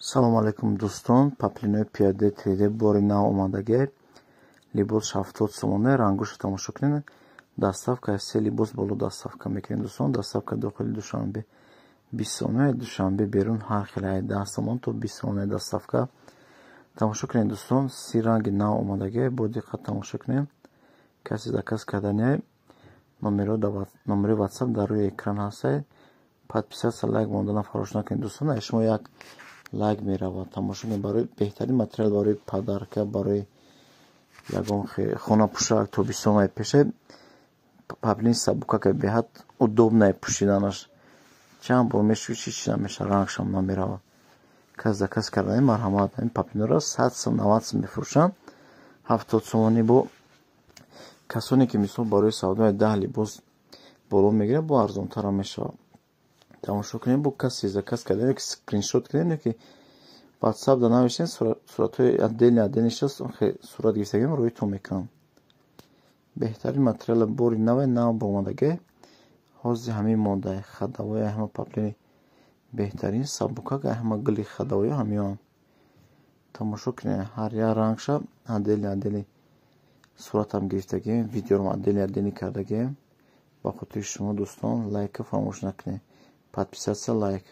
салому алайкум дӯстон, паплинои пиёдаи 3D бори нав омадаги либос 70 сомоне рангушро тамошо кунед. Доставка се либос боло доставка мекунед дӯстон. Доставка дохили Душанбе 20 сомоне, Душанбе берун ҳар хеле 10 сомон то 20 сомоне доставка. Тамошо кунед дӯстон, си ранги нав омадаги бо диққат тамошо кунед. Каси заказ кардани номери WhatsApp дар рӯи экран ҳастед. Подписаться, лайк мондана фаромӯш накунед дӯстон. Шумо як лайк меравад. Тамошо кунед, барои беҳтарин материал, барои падарка, барои ягон хонапӯшак тобистона пеше паплин сабука беҳад удобна пӯшиданаш. Чанд бор мешӯи чӣ намеша, рангшам намеравад. Кас заказ кардани марҳамат, ин паплинро 100 сом 90 сом мефурӯшанд. 70 сомони бо касоне ки мисол барои савдои 10 либос боло мегирад, бо арзонтара мешавад. тамошо кунед, бо каси заказ кардани ки скриншот кунед, ки WhatsApp да навишен суратҳои отдельни сурат гирифтагиам рӯйтон мекунам. беҳтарин материали бори нав ба омадаги ҳози ҳамин моддаи хадавои ҳама паплини беҳтарин сабукака ҳама гули хадавои ҳамиён. тамошо кунед, ҳар як рангша отдельни суратам гирифтагием, видеорам отдельни кардагием. ба хотири шумо дӯстон, лайка фаромӯш накунед. Подписаться, лайк.